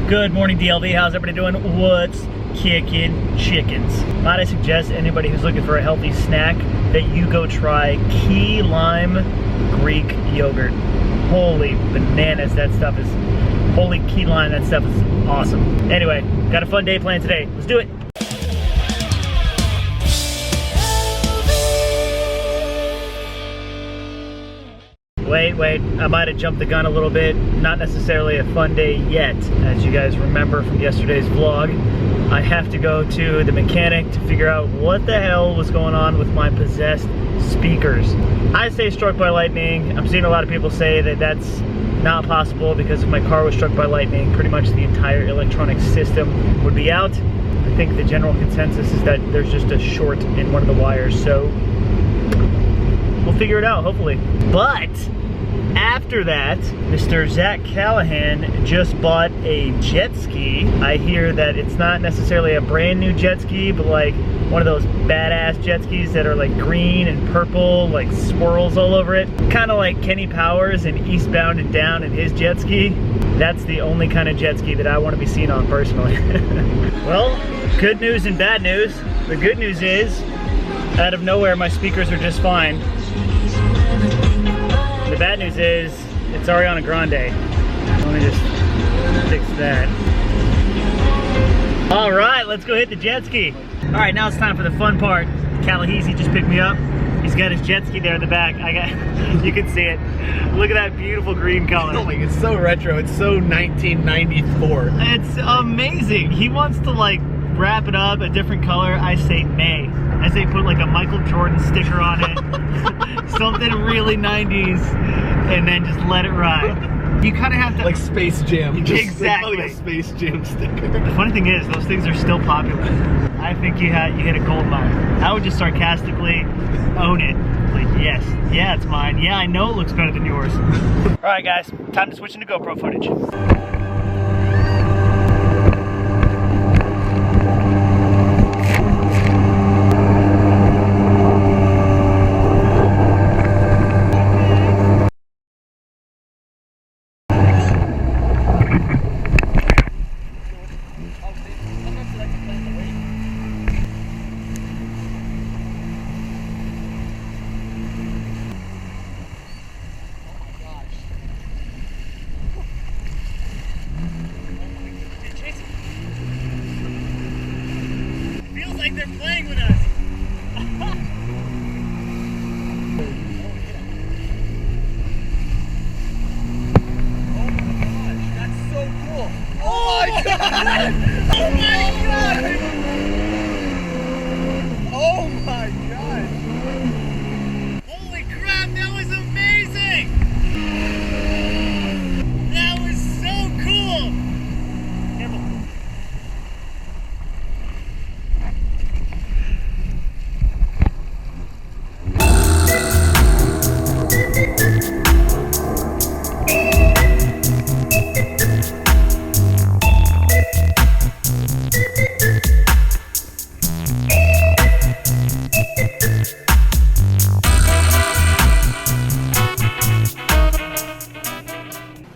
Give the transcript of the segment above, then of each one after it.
Good morning, DLV. How's everybody doing? What's kicking chickens? Might I suggest anybody who's looking for a healthy snack that you go try key lime Greek yogurt. Holy bananas, that stuff is, holy key lime, that stuff is awesome. Anyway, got a fun day planned today. Let's do it. Wait, I might have jumped the gun a little bit. Not necessarily a fun day yet. As you guys remember from yesterday's vlog, I have to go to the mechanic to figure out what the hell was going on with my possessed speakers. I say struck by lightning. I'm seeing a lot of people say that that's not possible because if my car was struck by lightning, pretty much the entire electronic system would be out. I think the general consensus is that there's just a short in one of the wires, so we'll figure it out, hopefully. But after that, Mr. Zach Callahan just bought a jet ski. I hear that it's not necessarily a brand new jet ski, but like one of those badass jet skis that are like green and purple, like swirls all over it. Kind of like Kenny Powers in Eastbound and Down in his jet ski. That's the only kind of jet ski that I want to be seen on personally. Well, good news and bad news. The good news is, out of nowhere, my speakers are just fine. The bad news is, it's Ariana Grande. Let me just fix that. All right, let's go hit the jet ski. All right, now it's time for the fun part. Callahese just picked me up. He's got his jet ski there in the back. You can see it. Look at that beautiful green color. Oh my, it's so retro. It's so 1994. It's amazing. He wants to like wrap it up a different color. I say nay. I say put like a Michael Jordan sticker on it. Something really 90s, and then just let it ride. You kind of have to... Like Space Jam. Exactly. Like a Space Jam sticker. The funny thing is, those things are still popular. I think you hit a gold mine. I would just sarcastically own it. Like, yes, yeah, it's mine. Yeah, I know it looks better than yours. All right, guys, time to switch into GoPro footage. They're playing with us. Oh my god! Oh my god! Oh my god! Holy crap, that was amazing! That was so cool! Careful.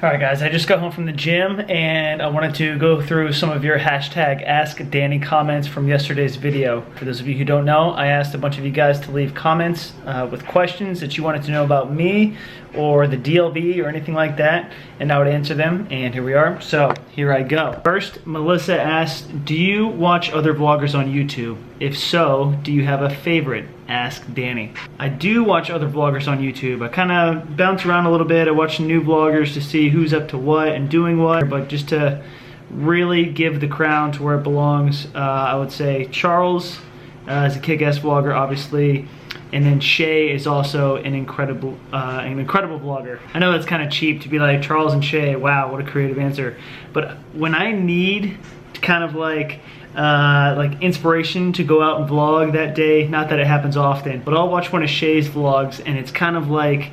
Alright guys, I just got home from the gym and I wanted to go through some of your hashtag Ask Danny comments from yesterday's video. For those of you who don't know, I asked a bunch of you guys to leave comments with questions that you wanted to know about me or the DLV or anything like that, and I would answer them, and here we are. So here I go. First, Melissa asked, do you watch other vloggers on YouTube? If so, do you have a favorite? Ask Danny. I do watch other vloggers on YouTube. I kind of bounce around a little bit. I watch new vloggers to see who's up to what and doing what, but just to really give the crown to where it belongs, I would say Charles is a kick-ass vlogger, obviously, and then Shay is also an incredible vlogger. I know that's kind of cheap to be like Charles and Shay. Wow, what a creative answer. But when I need to kind of like inspiration to go out and vlog that day, not that it happens often, but I'll watch one of Shay's vlogs and it's kind of like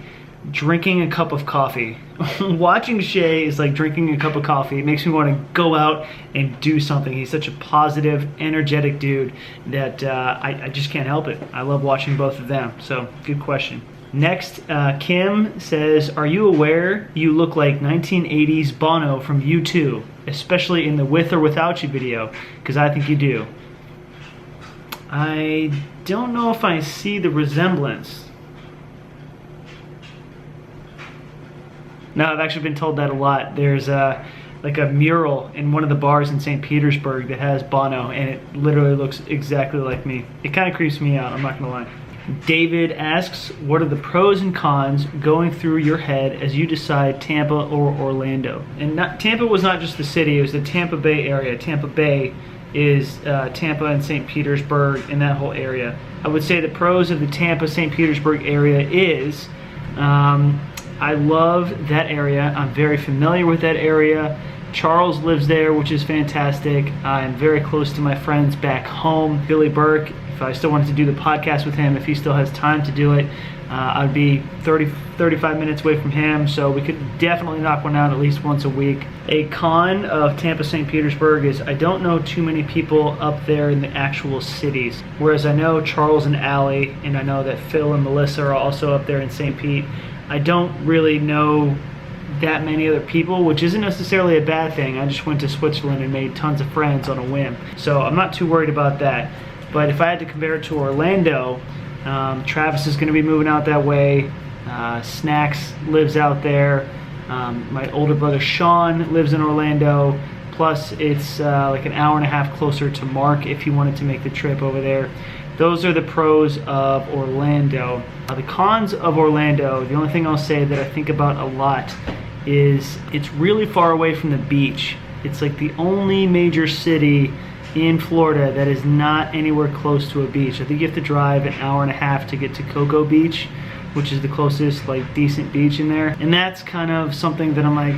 drinking a cup of coffee. Watching Shay is like drinking a cup of coffee. It makes me want to go out and do something. He's such a positive, energetic dude that I just can't help it. I love watching both of them. So, good question. Next, Kim says, are you aware you look like 1980s Bono from U2, especially in the With or Without You video? Because I think you do. I don't know if I see the resemblance. No, I've actually been told that a lot. There's like a mural in one of the bars in St. Petersburg that has Bono, and it literally looks exactly like me. It kind of creeps me out, I'm not gonna lie. David asks, what are the pros and cons going through your head as you decide Tampa or Orlando? And Tampa was not just the city, it was the Tampa Bay area. Tampa Bay is Tampa and St. Petersburg and that whole area. I would say the pros of the Tampa, St. Petersburg area is, I love that area. I'm very familiar with that area. Charles lives there, which is fantastic. I'm very close to my friends back home. Billy Burke, if I still wanted to do the podcast with him, if he still has time to do it, I'd be 35 minutes away from him, so we could definitely knock one out at least once a week. A con of Tampa, St. Petersburg is I don't know too many people up there in the actual cities, whereas I know Charles and Allie, and I know that Phil and Melissa are also up there in St. Pete. I don't really know that many other people, which isn't necessarily a bad thing. I just went to Switzerland and made tons of friends on a whim, so I'm not too worried about that. But if I had to compare it to Orlando, Travis is going to be moving out that way. Snacks lives out there. My older brother Sean lives in Orlando. Plus, it's like an hour and a half closer to Mark if he wanted to make the trip over there. Those are the pros of Orlando. The cons of Orlando, the only thing I'll say that I think about a lot is it's really far away from the beach. It's like the only major city in Florida that is not anywhere close to a beach. I think you have to drive an hour and a half to get to Cocoa Beach, which is the closest like decent beach in there. And that's kind of something that I'm like,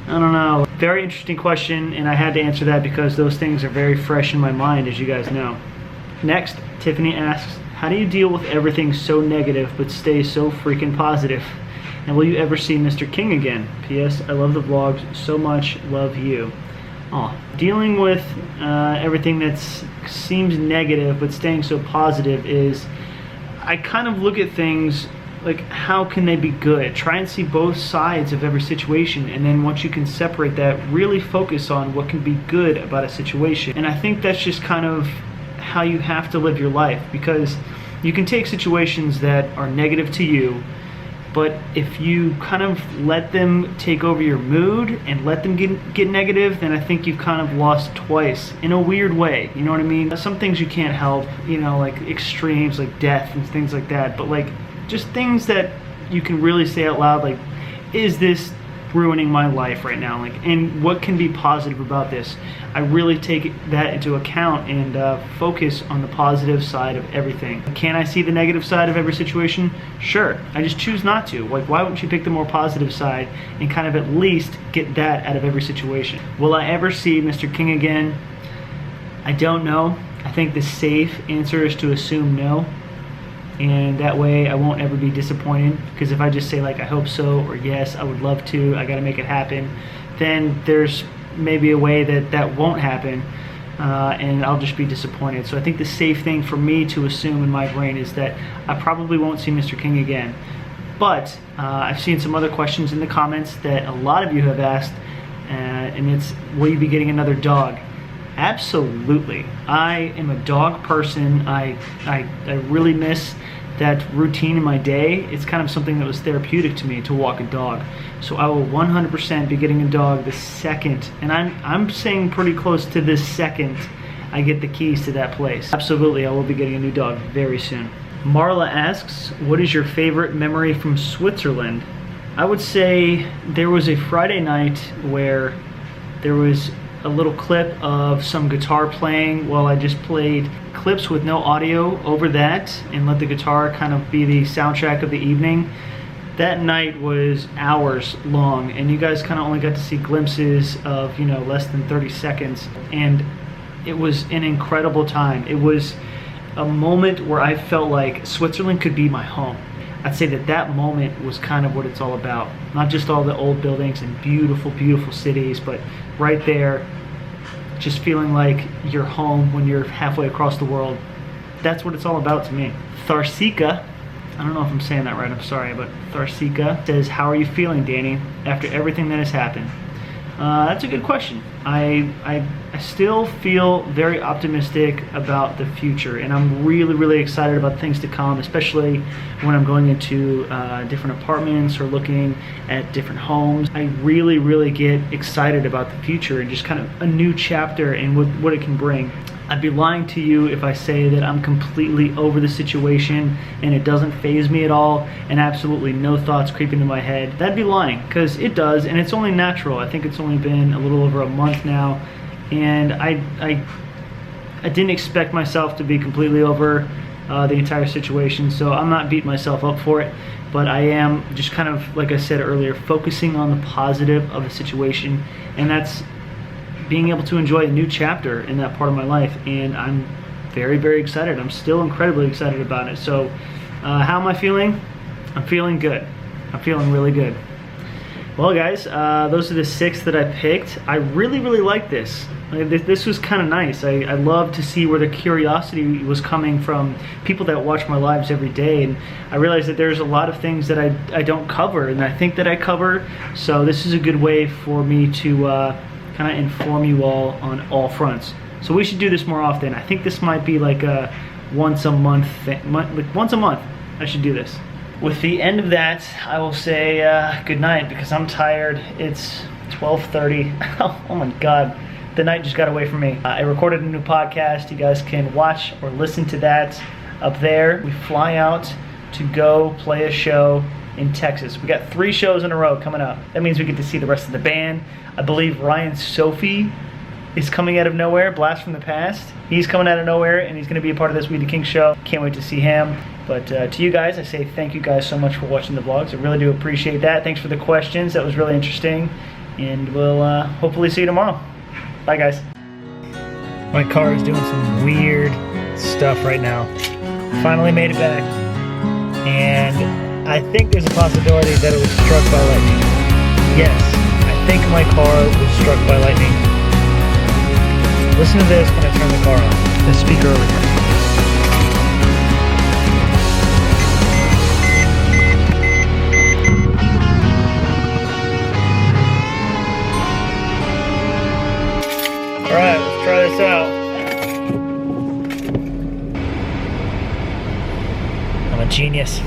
I don't know. Very interesting question, and I had to answer that because those things are very fresh in my mind, as you guys know. Next, Tiffany asks, how do you deal with everything so negative but stay so freaking positive? And will you ever see Mr. King again? P.S. I love the vlogs so much. Love you. Oh, dealing with everything that seems negative but staying so positive is I kind of look at things like how can they be good? Try and see both sides of every situation, and then once you can separate that, really focus on what can be good about a situation. And I think that's just kind of how you have to live your life, because you can take situations that are negative to you, but if you kind of let them take over your mood and let them get negative, then I think you've kind of lost twice in a weird way. You know what I mean? Some things you can't help, you know, like extremes like death and things like that, but like just things that you can really say out loud, like, is this ruining my life right now? Like, and what can be positive about this? I really take that into account and focus on the positive side of everything. Can I see the negative side of every situation? Sure. I just choose not to. Like, why wouldn't you pick the more positive side and kind of at least get that out of every situation? Will I ever see Mr. King again? I don't know. I think the safe answer is to assume no. And that way I won't ever be disappointed, because if I just say like I hope so, or yes, I would love to, I gotta make it happen, then there's maybe a way that that won't happen, and I'll just be disappointed. So I think the safe thing for me to assume in my brain is that I probably won't see Mr. King again. But I've seen some other questions in the comments that a lot of you have asked, and it's, will you be getting another dog? Absolutely. I am a dog person. I really miss that routine in my day. It's kind of something that was therapeutic to me to walk a dog. So I will 100% be getting a dog the second, and I'm saying pretty close to this second I get the keys to that place. Absolutely, I will be getting a new dog very soon. Marla asks, what is your favorite memory from Switzerland? I would say there was a Friday night where there was a little clip of some guitar playing while I just played clips with no audio over that and let the guitar kind of be the soundtrack of the evening. That night was hours long, and you guys kind of only got to see glimpses of, you know, less than 30 seconds, and it was an incredible time. It was a moment where I felt like Switzerland could be my home. I'd say that that moment was kind of what it's all about. Not just all the old buildings and beautiful, beautiful cities, but right there, just feeling like you're home when you're halfway across the world. That's what it's all about to me. Tharsika I don't know if I'm saying that right, I'm sorry, but Tharsika says, how are you feeling, Danny, after everything that has happened? That's a good question. I still feel very optimistic about the future, and I'm really excited about things to come, especially when I'm going into different apartments or looking at different homes. I really get excited about the future and just kind of a new chapter and what it can bring. I'd be lying to you if I say that I'm completely over the situation and it doesn't faze me at all and absolutely no thoughts creep into my head. That'd be lying, because it does, and it's only natural. I think it's only been a little over a month now, and I didn't expect myself to be completely over the entire situation, so I'm not beating myself up for it, but I am just kind of, like I said earlier, focusing on the positive of the situation, and that's being able to enjoy a new chapter in that part of my life, and I'm very excited. I'm still incredibly excited about it. So how am I feeling? I'm feeling good. I'm feeling really good. Well guys, those are the 6 that I picked. I really like this. This was kind of nice. I love to see where the curiosity was coming from people that watch my lives every day, and I realized that there's a lot of things that I don't cover and I think that I cover, so this is a good way for me to kind of inform you all on all fronts. So we should do this more often. I think this might be like a once a month thing. Like once a month I should do this. With the end of that, I will say good night, because I'm tired. It's 12:30. Oh my god, the night just got away from me. I recorded a new podcast. You guys can watch or listen to that up there. We fly out to go play a show in Texas. We got 3 shows in a row coming up. That means we get to see the rest of the band. I believe Ryan Sophie is coming out of nowhere, Blast from the Past. He's coming out of nowhere, and he's going to be a part of this We the King show. Can't wait to see him. But to you guys, I say thank you guys so much for watching the vlogs. I really do appreciate that. Thanks for the questions. That was really interesting. And we'll hopefully see you tomorrow. Bye, guys. My car is doing some weird stuff right now. Finally made it back. And I think there's a possibility that it was struck by lightning. Yes. I think my car was struck by lightning. Listen to this when I turn the car on. The speaker over here. Alright, let's try this out. I'm a genius.